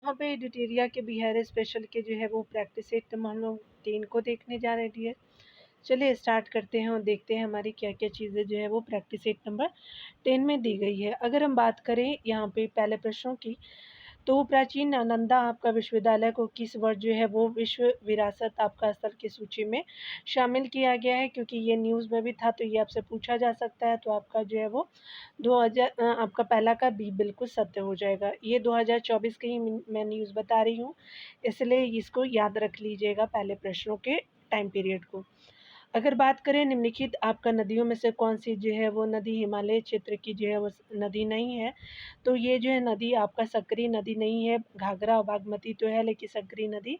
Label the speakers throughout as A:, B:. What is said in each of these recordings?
A: यहाँ पे डिटेरिया के बिहार स्पेशल के जो है वो प्रैक्टिस सेट हम लोग 3 को देखने जा रहे हैं डियर। चलिए स्टार्ट करते हैं और देखते हैं हमारी क्या क्या चीज़ें जो है वो प्रैक्टिस सेट नंबर 10 में दी गई है। अगर हम बात करें यहाँ पे पहले प्रश्नों की, तो प्राचीन नालंदा आपका विश्वविद्यालय को किस वर्ष जो है वो विश्व विरासत आपका स्थल की सूची में शामिल किया गया है, क्योंकि ये न्यूज़ में भी था तो ये आपसे पूछा जा सकता है। तो आपका जो है वो 2000 आपका पहला का बी बिल्कुल सत्य हो जाएगा। ये 2024 की ही मैं न्यूज़ बता रही हूँ, इसलिए इसको याद रख लीजिएगा पहले प्रश्नों के टाइम पीरियड को। अगर बात करें निम्नलिखित आपका नदियों में से कौन सी जो है वो नदी हिमालय क्षेत्र की जो है वो नदी नहीं है, तो ये जो है नदी आपका सकरी नदी नहीं है। घाघरा और बागमती तो है लेकिन सकरी नदी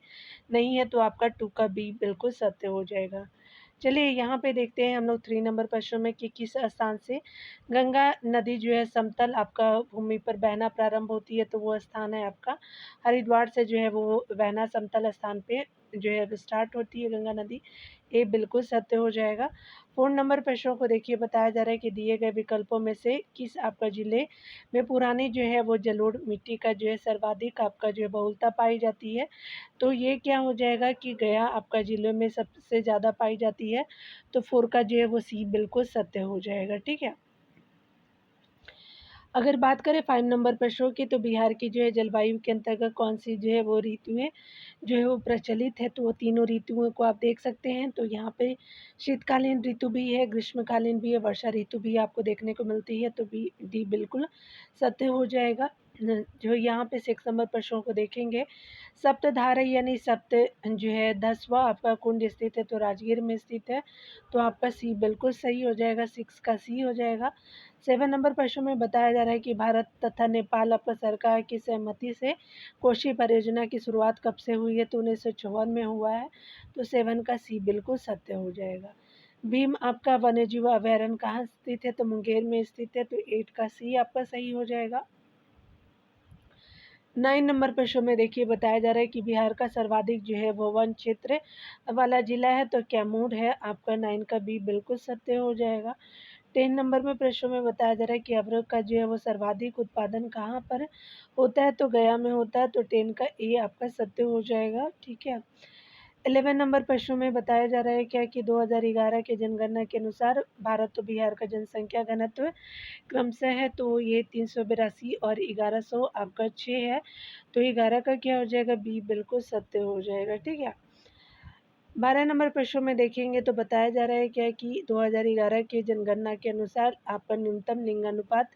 A: नहीं है, तो आपका 2 का बी बिल्कुल सत्य हो जाएगा। चलिए यहाँ पे देखते हैं हम लोग 3 नंबर प्रश्न में कि किस स्थान से गंगा नदी जो है समतल आपका भूमि पर बहना प्रारंभ होती है, तो वो स्थान है आपका हरिद्वार से जो है वो बहना समतल स्थान पे जो है स्टार्ट होती है गंगा नदी। ये बिल्कुल सत्य हो जाएगा। 4 नंबर प्रश्नों को देखिए, बताया जा रहा है कि दिए गए विकल्पों में से किस आपका जिले में पुरानी जो है वो जलोढ़ मिट्टी का जो है सर्वाधिक आपका जो है बहुलता पाई जाती है, तो ये क्या हो जाएगा कि गया आपका ज़िले में सबसे ज़्यादा पाई जाती है, तो 4 का जो है वो सी बिल्कुल सत्य हो जाएगा, ठीक है। अगर बात करें 5 नंबर प्रश्नों की, तो बिहार की जो है जलवायु के अंतर्गत कौन सी जो है वो ऋतुएँ जो है वो प्रचलित है, तो वो तीनों ऋतुओं को आप देख सकते हैं। तो यहाँ पे शीतकालीन ऋतु भी है, ग्रीष्मकालीन भी है, वर्षा ऋतु भी आपको देखने को मिलती है, तो बी डी बिल्कुल सत्य हो जाएगा। जो यहाँ पे 6 नंबर प्रश्नों को देखेंगे, सप्तधारा यानी सप्त जो है 10वां आपका कुंड स्थित है, तो राजगीर में स्थित है, तो आपका सी बिल्कुल सही हो जाएगा, 6 का सी हो जाएगा। 7 नंबर प्रश्न में बताया जा रहा है कि भारत तथा नेपाल आपका सरकार की सहमति से कोशी परियोजना की शुरुआत कब से हुई है, तो 1954 में हुआ है, तो 7 का सी बिल्कुल सत्य हो जाएगा। भीम आपका वन्यजीव अभयारण्य कहाँ स्थित है, तो मुंगेर में स्थित है, तो 8 का सी आपका सही हो जाएगा। 9 नंबर प्रश्न में देखिए, बताया जा रहा है कि बिहार का सर्वाधिक जो है वो वन क्षेत्र वाला जिला है, तो कैमूर है, आपका 9 का बी बिल्कुल सत्य हो जाएगा। 10 नंबर में प्रश्नों में बताया जा रहा है कि अदरक का जो है वो सर्वाधिक उत्पादन कहाँ पर होता है, तो गया में होता है, तो 10 का ए आपका सत्य हो जाएगा, ठीक है। 11 नंबर प्रश्नों में बताया जा रहा है क्या कि 2011 के जनगणना के अनुसार भारत और बिहार का जनसंख्या घनत्व क्रमशः है, तो ये 382 और 1100 आपका 6 है, तो 11 का क्या हो जाएगा, बी बिल्कुल सत्य हो जाएगा, ठीक है। 12 नंबर प्रश्न में देखेंगे तो बताया जा रहा है क्या कि 2011 के जनगणना के अनुसार आपका न्यूनतम लिंगानुपात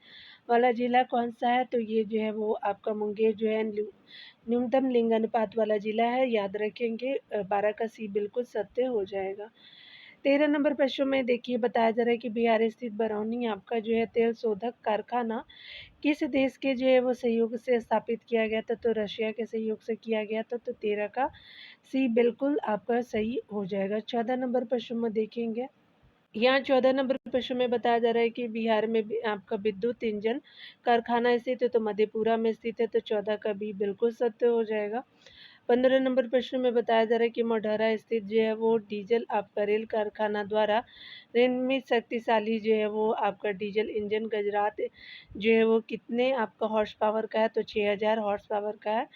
A: वाला जिला कौन सा है, तो ये जो है वो आपका मुंगेर जो है न्यूनतम लिंगानुपात वाला जिला है, याद रखेंगे। 12 का सी बिल्कुल सत्य हो जाएगा। 13 नंबर प्रश्न में देखिए, बताया जा रहा है कि बिहार स्थित बरौनी आपका जो है तेल शोधक कारखाना किस देश के जो है वो सहयोग से स्थापित किया गया था, तो रशिया के सहयोग से किया गया था, तो 13 का सी बिल्कुल आपका सही हो जाएगा। 14 नंबर प्रश्न में देखेंगे, यहाँ 14 नंबर प्रश्न में बताया जा रहा है कि बिहार में आपका विद्युत इंजन कारखाना स्थित है, तो मधेपुरा में स्थित है, तो 14 का बी बिल्कुल सत्य हो जाएगा। 15 नंबर प्रश्न में बताया जा रहा है कि मोढेरा स्थित जो है वो डीजल आपका रेल कारखाना द्वारा निर्मित शक्तिशाली जो है वो आपका डीजल इंजन गुजरात जो है वो कितने आपका हॉर्स पावर का है, तो 6000 हॉर्स पावर का है,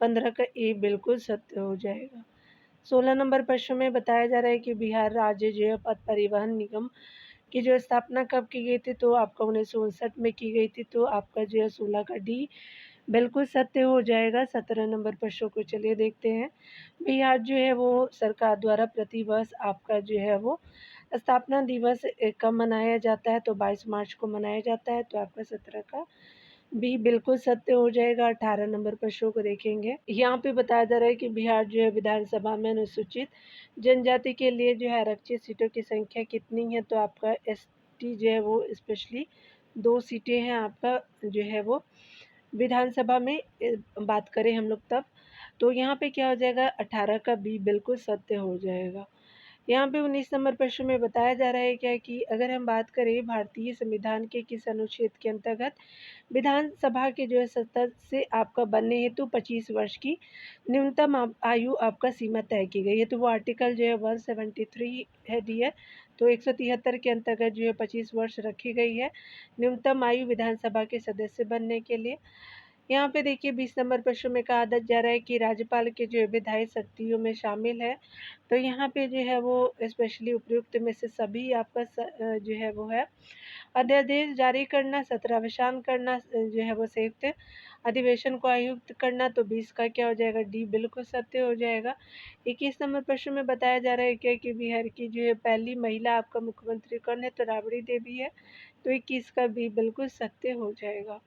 A: 15 का ए बिल्कुल सत्य हो जाएगा। 16 नंबर प्रश्न में बताया जा रहा है कि बिहार राज्य जो है पथ परिवहन निगम की जो स्थापना कब की गई थी, तो आपका 1959 में की गई थी, तो आपका जो है 16 का डी बिल्कुल सत्य हो जाएगा। 17 नंबर प्रश्नों को चलिए देखते हैं। बिहार जो है वो सरकार द्वारा प्रतिवर्ष आपका जो है वो स्थापना दिवस कब मनाया जाता है, तो 22 मार्च को मनाया जाता है, तो आपका 17 का बी बिल्कुल सत्य हो जाएगा। 18 नंबर प्रश्नों को देखेंगे, यहाँ पे बताया जा रहा है कि बिहार जो है विधानसभा में अनुसूचित जनजाति के लिए जो है आरक्षित सीटों की संख्या कितनी है, तो आपका एसटी जो है वो स्पेशली 2 सीटें हैं आपका जो है वो विधानसभा में बात करें हम लोग तब, तो यहाँ पे क्या हो जाएगा, 18 का बी बिल्कुल सत्य हो जाएगा। यहाँ पे 19 नंबर प्रश्न में बताया जा रहा है क्या कि अगर हम बात करें भारतीय संविधान के किस अनुच्छेद के अंतर्गत विधानसभा के जो है सदस्य आपका बनने हेतु 25 वर्ष की न्यूनतम आयु आपका सीमा तय की गई है, तो वो आर्टिकल जो है 173 है डियर, तो 173 के अंतर्गत जो है 25 वर्ष रखी गई है न्यूनतम आयु विधानसभा के सदस्य बनने के लिए। यहाँ पे देखिए 20 नंबर प्रश्न में कहा जा रहा है कि राज्यपाल के जो विधायी शक्तियों में शामिल है, तो यहाँ पे जो है वो स्पेशली उपयुक्त में से सभी आपका जो है वो है अध्यादेश जारी करना, सत्रावसान करना, जो है वो संयुक्त अधिवेशन को आयुक्त करना, तो 20 का क्या हो जाएगा, डी बिल्कुल सत्य हो जाएगा। 21 नंबर प्रश्न में बताया जा रहा है क्या कि बिहार की जो है पहली महिला आपका मुख्यमंत्री कौन है, तो राबड़ी देवी है, तो 21 का बी बिल्कुल सत्य हो जाएगा।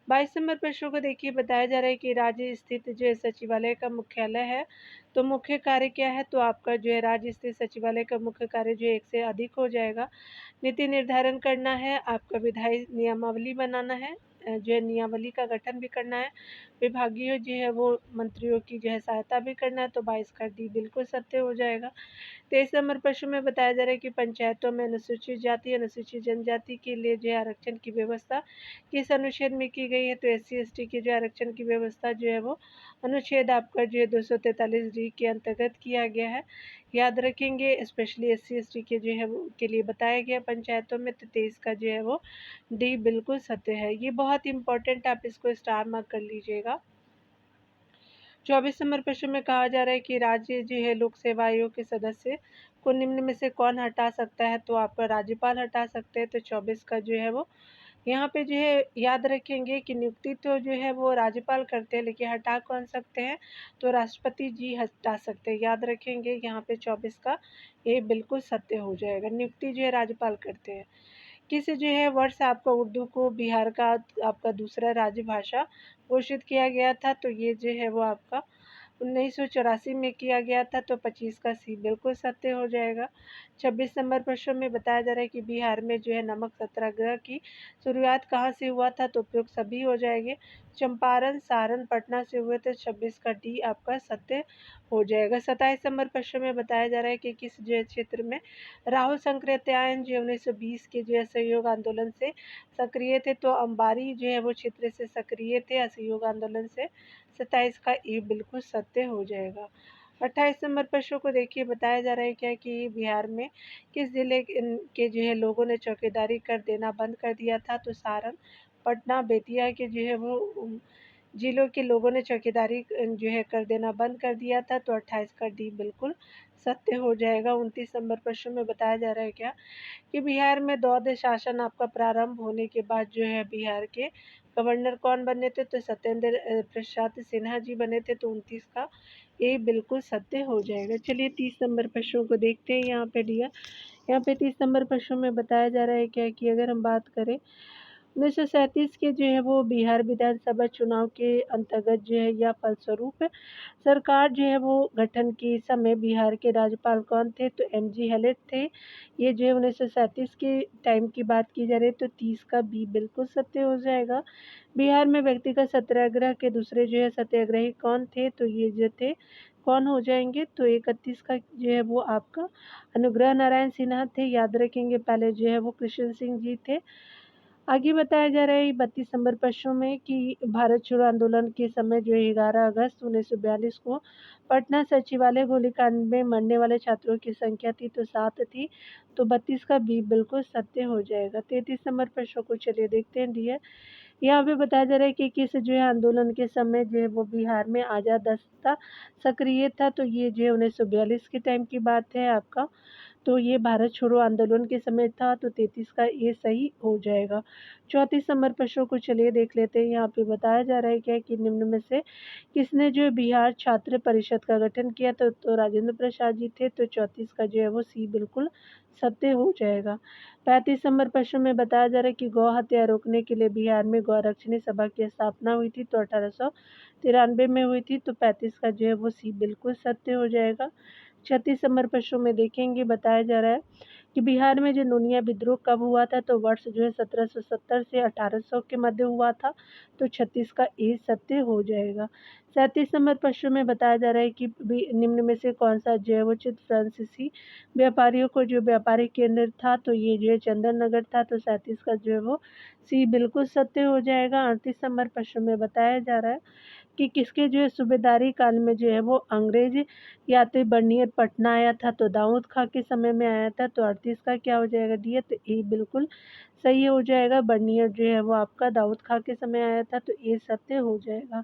A: 22 नंबर प्रश्न को देखिए बताया जा रहा है कि राज्य स्थित जो है सचिवालय का मुख्यालय है, तो मुख्य कार्य क्या है, तो आपका जो है राज्य स्थित सचिवालय का मुख्य कार्य जो है एक से अधिक हो जाएगा। नीति निर्धारण करना है, आपका विधायी नियमावली बनाना है, जो है नियमावली का गठन भी करना है, विभागीय जो है वो मंत्रियों की जो है सहायता भी करना है, तो 22 का डी बिल्कुल सत्य हो जाएगा। 23 नंबर प्रश्न में बताया जा रहा है कि पंचायतों में अनुसूचित जाति अनुसूचित जनजाति के लिए जो है आरक्षण की व्यवस्था किस अनुच्छेद में की गई है, तो SC ST की जो आरक्षण की व्यवस्था जो है वो अनुच्छेद आपका जो है 243D के अंतर्गत किया गया है। याद रखेंगे स्पेशली SC ST के जो है वो के लिए बताया गया पंचायतों में, तो 23 का जो है वो डी बिल्कुल सत्य है। ये बहुत इंपॉर्टेंट, आप इसको स्टार मार्क कर लीजिएगा। 24 नंबर प्रश्न में कहा जा रहा है कि राज्य जो है लोक सेवा आयोग के सदस्य को निम्न में से कौन हटा सकता है, तो आपका राज्यपाल हटा सकते हैं, तो 24 का जो है वो यहाँ पे जो है याद रखेंगे कि नियुक्ति तो जो है वो राज्यपाल करते हैं, लेकिन हटा कौन सकते हैं, तो राष्ट्रपति जी हटा सकते हैं। याद रखेंगे यहाँ पे 24 का ये बिल्कुल सत्य हो जाएगा, नियुक्ति जो है राज्यपाल करते हैं। किस जो है वर्ष आपका उर्दू को बिहार का आपका दूसरा राज्य भाषा घोषित किया गया था, तो ये जो है वो आपका 1984 में किया गया था, तो 25 का सी बिल्कुल सत्य हो जाएगा। 26 नंबर प्रश्न में बताया जा रहा है कि बिहार में जो है नमक सत्याग्रह की शुरुआत कहाँ से हुआ था, तो उपयुक्त सभी हो जाएंगे। चंपारण, सारण, पटना से हुए थे, 26 का डी आपका सत्य हो जाएगा। 27 नंबर प्रश्न में बताया जा रहा है कि किस जो है क्षेत्र में राहुल संकृत्यायन जो 1920 के जो है असहयोग आंदोलन से सक्रिय थे, तो अंबारी जो है वो क्षेत्र से सक्रिय थे असहयोग आंदोलन से। 27 का ए बिल्कुल सत्य हो जाएगा। 28 नंबर प्रश्न को देखिए बताया जा रहा है क्या कि बिहार में किस जिले के जो है लोगों ने चौकीदारी कर देना बंद कर दिया था, तो सारण, पटना, बेतिया के जो है वो जिलों के लोगों ने चौकीदारी जो है कर देना बंद कर दिया था, तो 28 का डी बिल्कुल सत्य हो जाएगा। 29 नंबर प्रश्न में बताया जा रहा है क्या कि बिहार में द्वैध शासन आपका प्रारंभ होने के बाद जो है बिहार के गवर्नर कौन बने थे, तो सत्येंद्र प्रसाद सिन्हा जी बने थे, तो 29 का ये बिल्कुल सत्य हो जाएगा। चलिए 30 नंबर प्रश्नों को देखते हैं। यहाँ पे डियर, यहाँ पे 30 नंबर प्रश्नों में बताया जा रहा है क्या कि अगर हम बात करें 1937 के जो है वो बिहार विधानसभा चुनाव के अंतर्गत जो है या फलस्वरूप सरकार जो है वो गठन के समय बिहार के राज्यपाल कौन थे, तो MG हेलेट थे। ये जो है 1937 के टाइम की बात की जा रही है, तो 30 का बी बिल्कुल सत्य हो जाएगा। बिहार में व्यक्तिगत सत्याग्रह के दूसरे जो है सत्याग्रही कौन थे, तो ये जो थे कौन हो जाएंगे, तो 31 का जो है वो आपका अनुग्रह नारायण सिन्हा थे। याद रखेंगे पहले जो है वो कृष्ण सिंह जी थे। आगे बताया जा रहा है 32 नंबर प्रश्नों में कि भारत छोड़ो आंदोलन के समय जो है 11 अगस्त 1942 को पटना सचिवालय गोलीकांड में मरने वाले छात्रों की संख्या थी, तो 7 थी, तो 32 का बी बिल्कुल सत्य हो जाएगा। 33 नंबर प्रश्नों को चलिए देखते हैं डियर। यहाँ पे बताया जा रहा है कि किस जो है आंदोलन के समय जो है वो बिहार में आज़ाद दस्ता सक्रिय था, तो ये जो है 1942 के टाइम की बात है आपका, तो ये भारत छोड़ो आंदोलन के समय था, तो 33 का ये सही हो जाएगा। 34 नंबर प्रश्नों को चलिए देख लेते हैं। यहाँ पे बताया जा रहा है क्या कि निम्न में से किसने जो है बिहार छात्र परिषद का गठन किया, तो राजेंद्र प्रसाद जी थे, तो 34 का जो है वो सी बिल्कुल सत्य हो जाएगा। 35 नंबर प्रश्न में बताया जा रहा है कि गौ हत्या रोकने के लिए बिहार में गौरक्षणी सभा की स्थापना हुई थी, तो 1893 में हुई थी, तो 35 का जो है वो सी बिल्कुल सत्य हो जाएगा। 36 नंबर प्रश्नों में देखेंगे बताया जा रहा है कि बिहार में जो नोनिया विद्रोह कब हुआ था, तो वर्ष जो है 1770 से 1800 के मध्य हुआ था, तो 36 का ए सत्य हो जाएगा। 37 नंबर प्रश्न में बताया जा रहा है कि निम्न में से कौन सा जैवोचित फ्रांसीसी व्यापारियों को जो व्यापारिक केंद्र था, तो ये जो है चंदन नगर था, तो 37 का जो है वो सी बिल्कुल सत्य हो जाएगा। 38 नंबर प्रश्न में बताया जा रहा है कि किसके जो है सूबेदारी काल में जो है वो अंग्रेज या तो बर्नियर पटना आया था, तो दाऊद खां के समय में आया था। तो 38 का क्या हो जाएगा डी है, तो ए बिल्कुल सही हो जाएगा। बर्नियर जो है वो आपका दाऊद खां के समय आया था, तो ए सत्य हो जाएगा।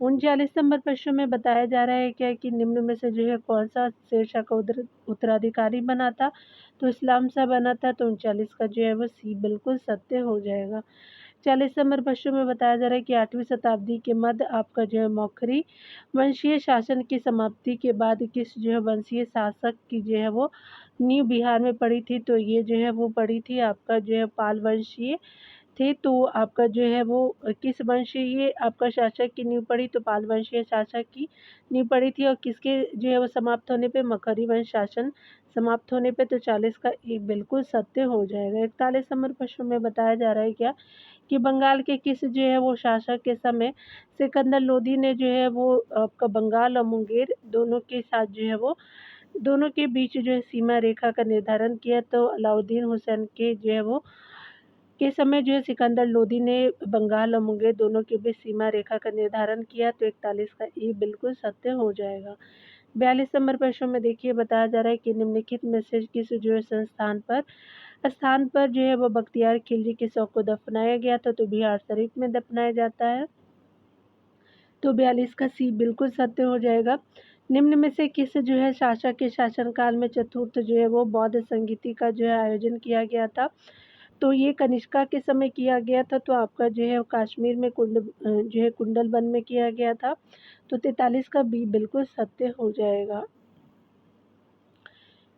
A: 39 नंबर प्रश्न में बताया जा रहा है क्या कि निम्न में से जो है कौन सा शेरशाह का उत्तराधिकारी बना था, तो इस्लाम शाह बना था। तो 39 का जो है वो सी बिल्कुल सत्य हो जाएगा। 40 नंबर प्रश्न में बताया जा रहा है कि 8वीं शताब्दी के मध्य आपका जो है मौखरी वंशीय शासन की समाप्ति के बाद किस जो है वंशीय शासक की जो है वो नींव बिहार में पड़ी थी, तो ये जो है वो पड़ी थी आपका जो है पाल वंशीय थे। तो आपका जो है वो किस वंशीय आपका शासक की नींव पड़ी, तो पाल वंशीय शासक की नींव पड़ी थी। और किसके जो है वो समाप्त होने पे, मकरी वंश शासन समाप्त होने पे। तो 40 का एक बिल्कुल सत्य हो जाएगा। 41 नंबर प्रश्न में बताया जा रहा है क्या कि बंगाल के किस जो है वो शासक के समय सिकंदर लोदी ने जो है वो आपका बंगाल और मुंगेर दोनों के साथ जो है वो दोनों के बीच जो है सीमा रेखा का निर्धारण किया। तो अलाउद्दीन हुसैन के जो है वो के समय जो है सिकंदर लोदी ने बंगाल और मुंगेर दोनों के बीच सीमा रेखा का निर्धारण किया। तो 41 का ये बिल्कुल सत्य हो जाएगा। 42 नंबर प्रश्न में देखिए बताया जा रहा है कि निम्नलिखित में से किस जो है स्थान पर जो है वो बख्तियार खिलजी के शव को दफनाया गया था, तो बिहार शरीफ में दफनाया जाता है। तो 42 का सी बिल्कुल सत्य हो जाएगा। निम्न में से किस जो है शासक के शासनकाल में चतुर्थ जो है वो बौद्ध संगीति का जो है आयोजन किया गया था, तो ये कनिष्का के समय किया गया था। तो आपका जो है कश्मीर में जो है कुंडल वन में किया गया था। तो 43 का बी बिल्कुल सत्य हो जाएगा।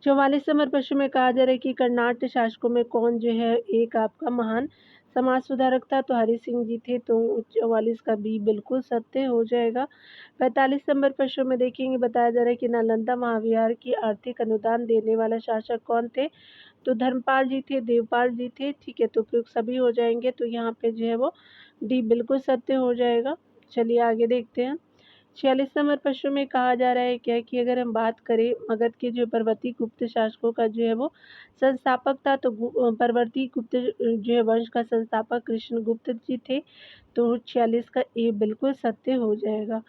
A: 44 नंबर प्रश्न में कहा जा रहा है कि कर्नाटक शासकों में कौन जो है एक आपका महान समाज सुधारक था, तो हरि सिंह जी थे। तो 44 का बी बिल्कुल सत्य हो जाएगा। 45 नंबर प्रश्न में देखेंगे बताया जा रहा है कि नालंदा महाविहार की आर्थिक अनुदान देने वाला शासक कौन थे, तो धर्मपाल जी थे, देवपाल जी थे। ठीक है, तो उपयुक्त सभी हो जाएंगे। तो यहाँ पे जो है वो डी बिल्कुल सत्य हो जाएगा। चलिए आगे देखते हैं। 46 नंबर प्रश्न में कहा जा रहा है क्या कि अगर हम बात करें मगध के जो परवर्ती गुप्त शासकों का जो है वो संस्थापक था, तो परवर्ती गुप्त जो है वंश का संस्थापक कृष्णगुप्त जी थे। तो 46 का ए बिल्कुल सत्य हो जाएगा।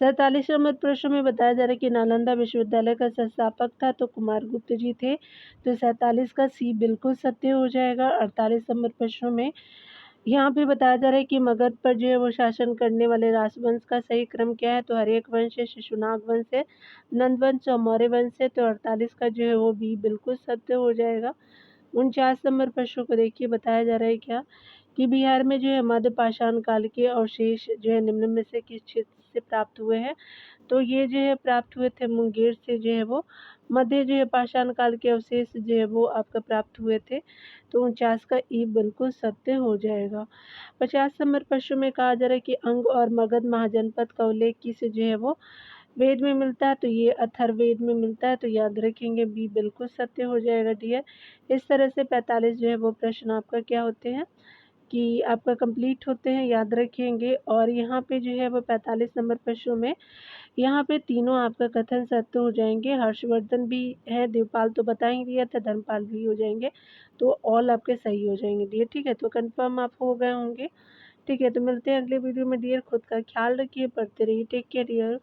A: 47 नंबर प्रश्न में बताया जा रहा है कि नालंदा विश्वविद्यालय का संस्थापक था, तो कुमारगुप्त जी थे। तो 47 का सी बिल्कुल सत्य हो जाएगा। 48 नंबर प्रश्न में यहाँ पे बताया जा रहा है कि मगध पर जो है वो शासन करने वाले राजवंश का सही क्रम क्या है, तो हरेक वंश है, शिशुनाग वंश है, नंद वंश और मौर्य वंश है। तो 48 का जो है वो बी बिल्कुल सत्य हो जाएगा। 49 नंबर प्रश्न को देखिए बताया जा रहा है क्या कि बिहार में जो है मध्य पाषाण काल के अवशेष जो है निम्न में से किस क्षेत्र से प्राप्त हुए हैं, तो ये जो है प्राप्त हुए थे मुंगेर से जो है वो मध्य जो है पाषाण काल के अवशेष जो है वो आपका प्राप्त हुए थे। तो 49 का ई बिल्कुल सत्य हो जाएगा। 50 नंबर प्रश्न में कहा जा रहा है कि अंग और मगध महाजनपद का उल्लेख किस जो है वो वेद में मिलता है, तो ये अथर्ववेद में मिलता है। तो याद रखेंगे बी बिल्कुल सत्य हो जाएगा डियर। इस तरह से 45 जो है वो प्रश्न आपका क्या होते हैं कि आपका कंप्लीट होते हैं, याद रखेंगे। और यहाँ पे जो है वो 45 नंबर प्रश्नों में यहाँ पे तीनों आपका कथन सत्य हो जाएंगे। हर्षवर्धन भी है, देवपाल तो बता ही दिया था, धर्मपाल भी हो जाएंगे। तो ऑल आपके सही हो जाएंगे डियर। ठीक है, तो कंफर्म आप हो गए होंगे। ठीक है, तो मिलते हैं अगले वीडियो में डियर। खुद का ख्याल रखिए, पढ़ते रहिए। Take care dear.